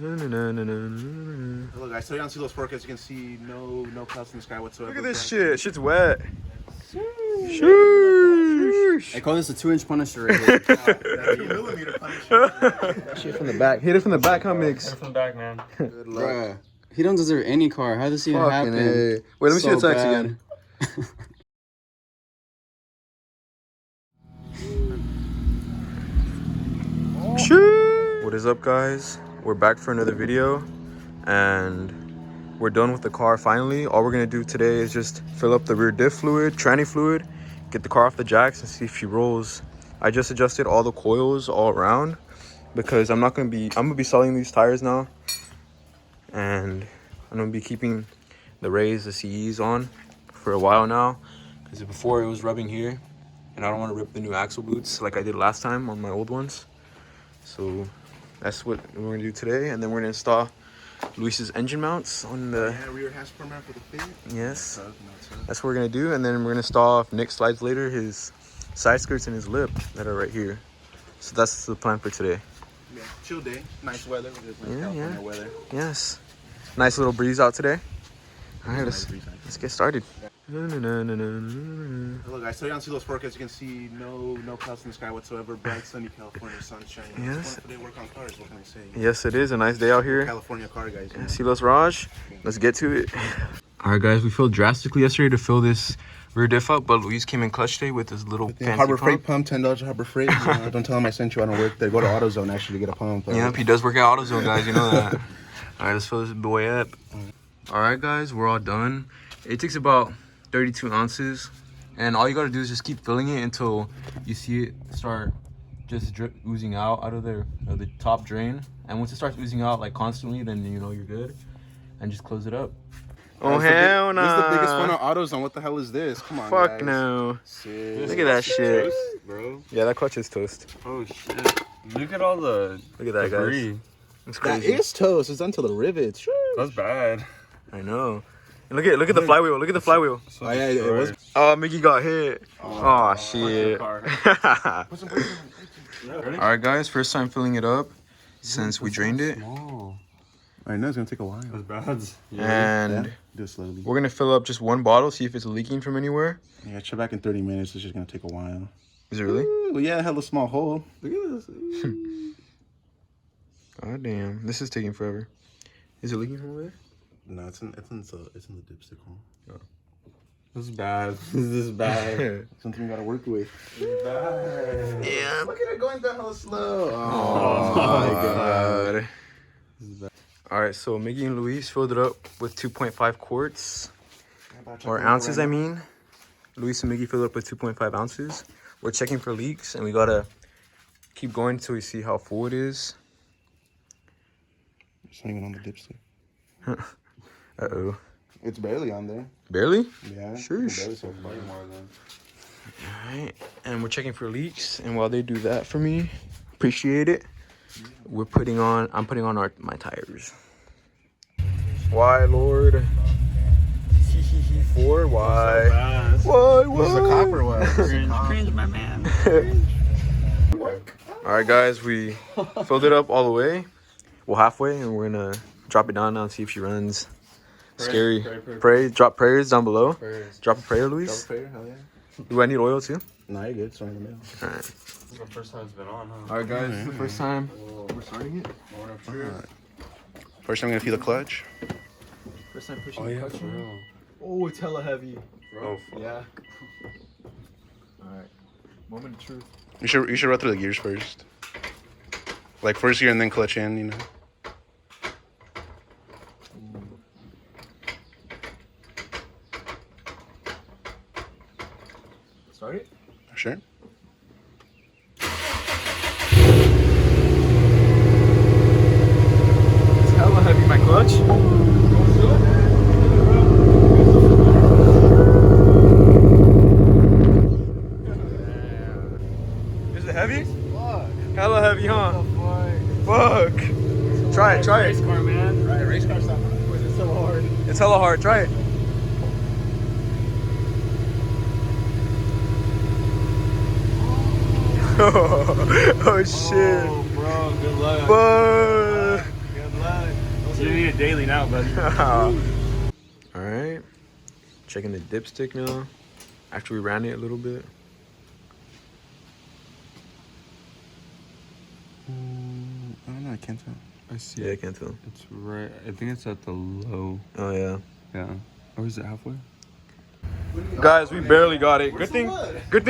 Look, I still don't see those forecasts. You can see no clouds in the sky whatsoever. Look at this shit. Shit's wet. Sheesh. I call this a 2-inch punisher right here. 2mm punisher. Shit from the back. Hit it from the back, huh, Mix? Hit it from the back, man. Good luck. Bruh, he don't deserve any car. How does he happen? Wait, let me see the text again. What is up, guys? We're back for another video and we're done with the car finally. All we're gonna do today is just fill up the rear diff fluid, tranny fluid, get the car off the jacks and see if she rolls. I just adjusted all the coils all around because I'm gonna be selling these tires now, and I'm gonna be keeping the Rays, the CEs on for a while now, because before it was rubbing here and I don't want to rip the new axle boots like I did last time on my old ones. So that's what we're gonna do today, and then we're gonna install Luis's engine mounts on the rear hasp mount for the fit. Yes, that's what we're gonna do, and then we're gonna install, if Nick slides later, his side skirts and his lip that are right here. So that's the plan for today. Yeah, chill day, nice weather. California weather. Yes, nice little breeze out today. All right, let's get started. Look, I still don't see those forecasts. You can see no clouds in the sky whatsoever. Bright, sunny California sunshine. Yes. It's one day work on cars. What can I say? Yes, it is a nice day out here. California car guys. Yeah, see Los Raj. Let's get to it. All right, guys, we filled drastically yesterday to fill this rear diff up, but Luis came in clutch today with this little fancy Harbor pump. Freight pump, $10 Harbor Freight. Don't tell him I sent you. I don't work there. Go to AutoZone actually to get a pump. Yep, he does work at AutoZone, guys. You know that. All right, let's fill this boy up. All right, guys, we're all done. It takes about 32 ounces, and all you gotta do is just keep filling it until you see it start just oozing out of the top drain. And once it starts oozing out like constantly, then you know you're good, and just close it up. Oh hell no! This is the biggest one on AutoZone. What the hell is this? Come on, fuck guys. no. Shit. Look at that shit, Toast, bro. Yeah, that clutch is toast. Oh shit! Look at all the Look at that, debris. guys. It's That crazy. is toast. It's done to the rivets. That's bad. I know. And look at the flywheel. Look at the flywheel. Oh yeah, it was. Oh, Mickey got hit. Oh shit. Car. All right, guys. First time filling it up since we drained it, I know it's gonna take a while. That's bad. and Do it slowly. we're gonna fill up just one bottle, see if it's leaking from anywhere. Yeah, check back in 30 minutes. It's just gonna take a while. Is it really? Ooh, yeah, hella small hole. Look at this. God damn, this is taking forever. Is it leaking from over there? No, it's in the dipstick hole. This is bad. This is bad. Something you gotta work with. This is bad. Yeah. Look at it going down hella slow. Oh my God. All right, so Miggy and Luis filled it up with 2.5 quarts, or ounces, I mean. Luis and Miggy filled it up with 2.5 ounces. We're checking for leaks, and we gotta keep going until we see how full it is. It's hanging on the dipstick. Uh-oh. It's barely on there. Barely? Yeah. Shush. Barely so far. All right, and we're checking for leaks, and while they do that for me, appreciate it. I'm putting on my tires. Why, Lord? For why? Why? What's the copper one? Cringe, my man. All right, guys, we filled it up all the way, well, halfway, and we're gonna drop it down now and see if she runs. Scary. Pray. Drop prayers down below. Drop a prayer, Luis. Hell yeah. Do I need oil too? Nah, you're good. It's right in the middle. All right. This is the first time it's been on, huh? All right, guys. This is the first time we're starting it. First, I'm gonna feel the clutch. First time pushing Oh the yeah, clutch. for real. Oh, it's hella heavy. Oh, Yeah. All right. Moment of truth. You should run through the gears first. Like first gear and then clutch in, you know. Start it. Sure. It's hella heavy, my clutch. Is it heavy? Fuck. Hella heavy, huh? Fuck. Try it. Race car, man. Right, race car stuff. It's so hard. It's hella hard. Try it. Oh shit. Oh, bro, good luck. Fuck. Good luck. it daily now, buddy. All right, checking the dipstick now. After we ran it a little bit. I don't know. I can't tell. I see. Yeah, I can't tell. It's right. I think it's at the low. Oh yeah. Yeah. Or is it halfway? Guys, we barely got it. Good thing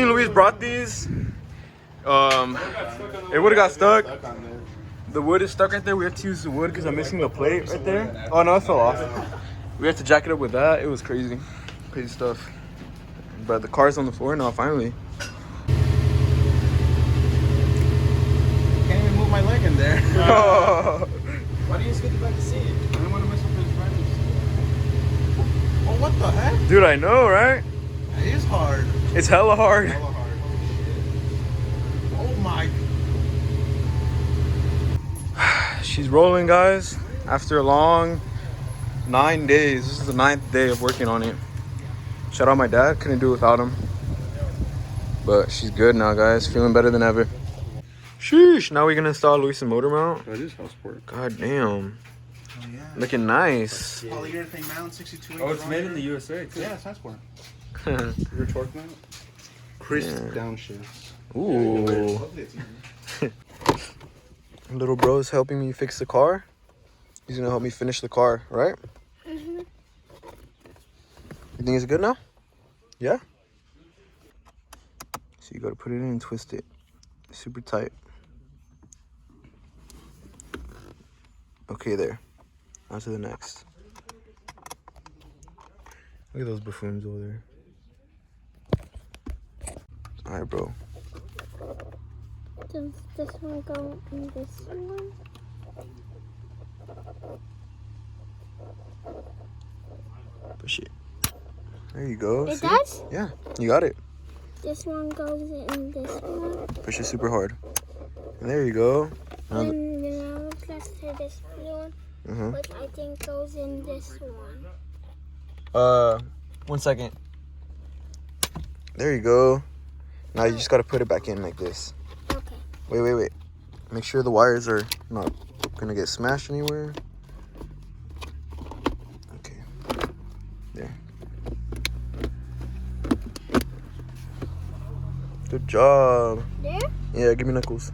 Luis brought these. It would have got stuck. The wood is stuck right there. We have to use the wood because I'm missing the plate right there. Oh no, it fell off. We have to jack it up with that. It was crazy. Crazy stuff. But the car's on the floor now, finally. Can't even move my leg in there. Why do you just get the back to see it? I don't want to mess up his friends. Oh, what the heck? Dude, I know, right? It is hard. It's hella hard. Hella hard. Oh my. She's rolling, guys. After a long 9 days. This is the 9th day of working on it. Shout out my dad. Couldn't do it without him. But she's good now, guys. Feeling better than ever. Sheesh. Now we're going to install Luis' motor mount. That is houseport. God damn. Oh, yeah. Looking nice. Polyurethane mount, 62 inch. Oh, it's made in the USA too. Yeah, it's transport. Your torque mount. Crisp downshifts. Ooh. Hopefully it's easy. Little bro's helping me fix the car. He's going to help me finish the car, right? Mm-hmm. You think it's good now? Yeah? So you got to put it in and twist it. Super tight. Okay, there. On to the next. Look at those buffoons over there. Alright, bro. Does this one go in this one? Push it. There you go. It See? does? Yeah, you got it. This one goes in this one. Push it super hard. And there you go. Now the- And then I'll press to this blue one, Mhm. which I think goes in this one. 1 second. There you go. Now you just gotta put it back in like this. Okay. Wait. Make sure the wires are not gonna get smashed anywhere. Okay. There. Good job. There? Yeah, give me knuckles.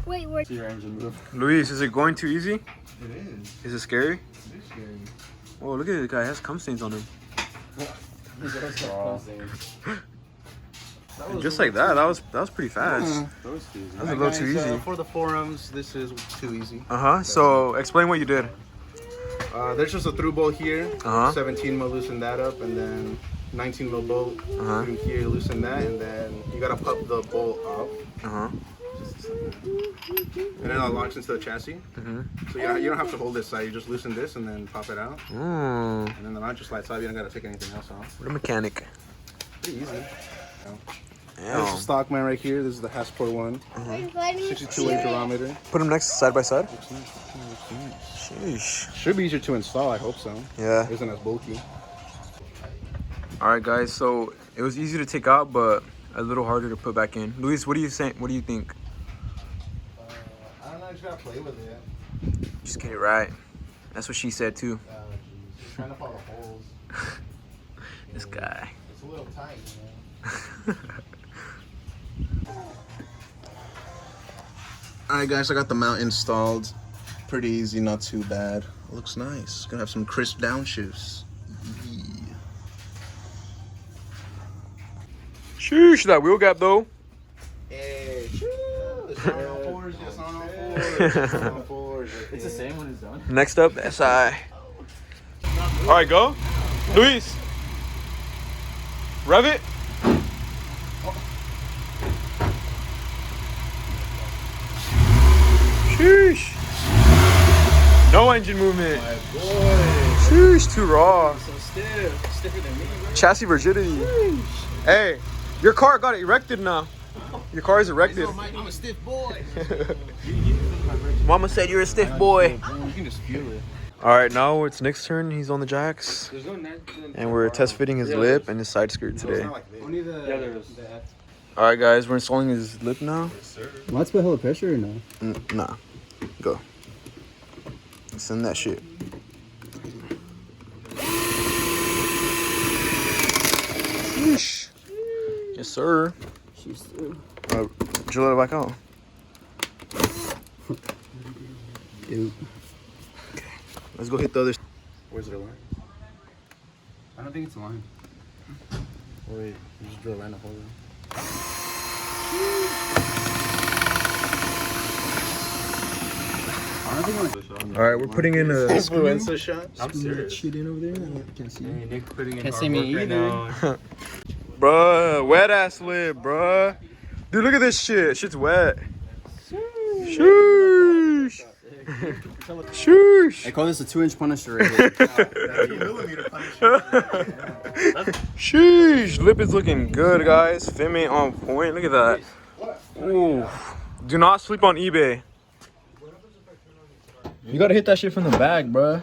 Wait, where? See your engine move. Luis, is it going too easy? It is. Is it scary? It is scary. Oh, look at this guy. It has cum stains on him. Just like that. That was pretty fast. That was easy. That was a little too easy. For the forums, this is too easy. So explain what you did. There's just a through bolt here. 17 mil, loosen that up, and then 19 mil bolt in here, loosen that, and then you gotta pop the bolt off. And then it locks into the chassis. So you don't have to hold this side. You just loosen this and then pop it out. And then the mount just slides out. You don't gotta take anything else off. What a mechanic. Pretty easy. Damn. There's the stock man right here. This is the Hasport one. 62-inch durometer. Put them next side by side. Sheesh. Should be easier to install. I hope so. Yeah. It isn't as bulky. All right, guys. So it was easy to take out, but a little harder to put back in. Luis, what do you think? What do you think? I don't know. I just gotta play with it. Just get it right. That's what she said too. Trying to follow the holes. This guy. It's a little tight, Alright guys, I got the mount installed. Pretty easy, not too bad. It looks nice. Gonna have some crisp downshifts. Yeah. Sheesh, that wheel gap though. Hey, it's on all fours, yes, on all fours. It's on all fours. It's the same when it's done. Next up, SI. All right, go. Luis. Rev it. Sheesh. No engine movement. My boy. Sheesh, too raw. So stiff. Stiffer than me, bro. Chassis rigidity. Hey, your car got erected now. Your car is erected. I'm a stiff boy. Mama said you're a stiff boy. You can just feel it. All right, now it's Nick's turn. He's on the jacks. There's no net. And we're test fitting his lip and his side skirt today. Only the. Yeah, there is. All right, guys, we're installing his lip now. Am I to put hella pressure or no? Nah, go. Send that shit. sir. She's through. Drill it back out. Dude. Let's go hit the other. Where's the line? I don't think it's a line. Oh, wait, you just drill around the hole. I don't think it's All right, we're putting in a Influencer shot. I'm serious. shit in over there. I can't see. Hey, Nick putting in Can't hard see me work right either. now. Bruh, wet ass lip, bruh. Dude, look at this shit. Shit's wet. Sheesh. Sheesh. I call this a 2-inch punisher right here. Sheesh. Lip is looking good, guys. Fitment on point. Look at that. Ooh. Do not sleep on eBay. You gotta hit that shit from the back, bruh.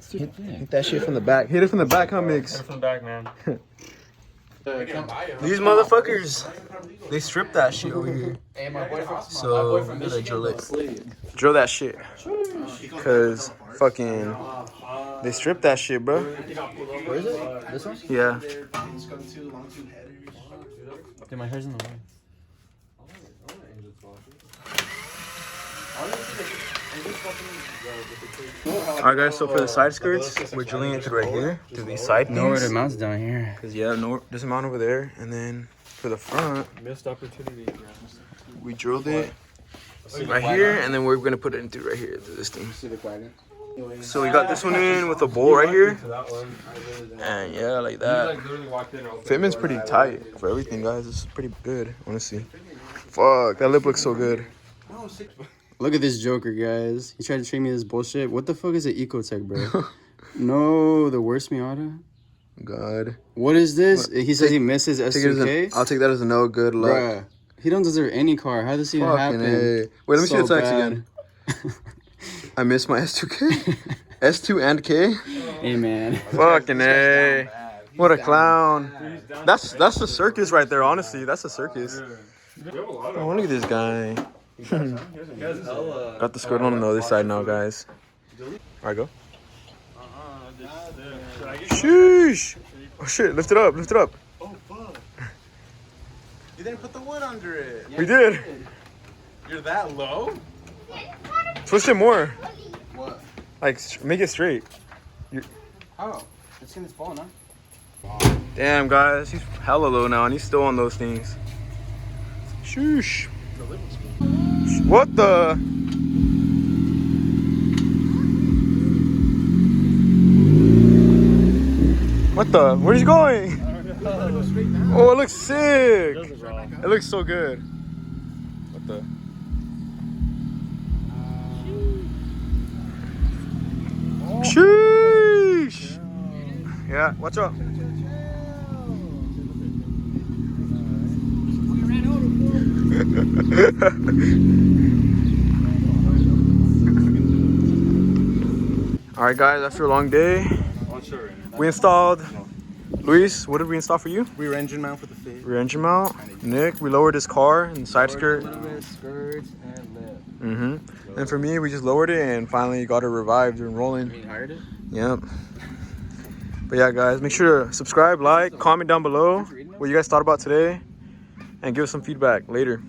Hit that shit from the back. Hit it from the back, huh, Mix? From the back, man. These motherfuckers, they strip that shit over here. So, I'm gonna drill it. Drill that shit. Cause fucking, they strip that shit, bro. Where is it? This one? Yeah. Dude, my hair's in the way. Alright guys, so for the side skirts, we're drilling it through right here, through these side No, things. it mounts down here. Cause yeah, no, there's a mount over there, and then for the front, Missed opportunity. we drilled it right here, and then we're gonna put it in through right here, through this thing. See the wagon? So we got this one in with a bowl right here, That one. and yeah, like You that. like literally walked in. Fitment's pretty tight for everything, guys. It's pretty good, honestly. Fuck, that lip looks so good. Look at this joker, guys. He tried to train me this bullshit. What the fuck is an Ecotech, bro? No, the worst Miata. God. What is this? He says he misses Take it as S2K. I'll take that as a no good luck. Bruh, he don't deserve any car. How does this even Fucking happen? A. Wait, let me see the So text bad. again. I missed my S2K. S2 and K. Hey, man. Fucking A. What a clown. That's the circus right there, honestly. That's a circus. Oh, look at this guy. Got the skirt on the other side now, guys. Alright, go. Sheesh. Oh shit, lift it up, lift it up. Oh, fuck. You didn't put the wood under it. We did. You're that low? Twist it more. What? Like, make it straight. Oh, it's in his phone, huh? Damn, guys, he's hella low now, and he's still on those things. Sheesh. What the? What the? Where's he going? Oh, it looks sick. It looks so good. What the? Sheesh. Yeah, watch out. All right, guys, after a long day, we installed. Luis, what did we install for you? Rear engine mount for the fade. Rear engine mount. Nick, we lowered his car and side skirt. Skirts and lip. Mm-hmm. And for me, we just lowered it and finally got it revived and rolling. You hired it? Yep. But yeah, guys, make sure to subscribe, like, comment down below what you guys thought about today, and give us some feedback later.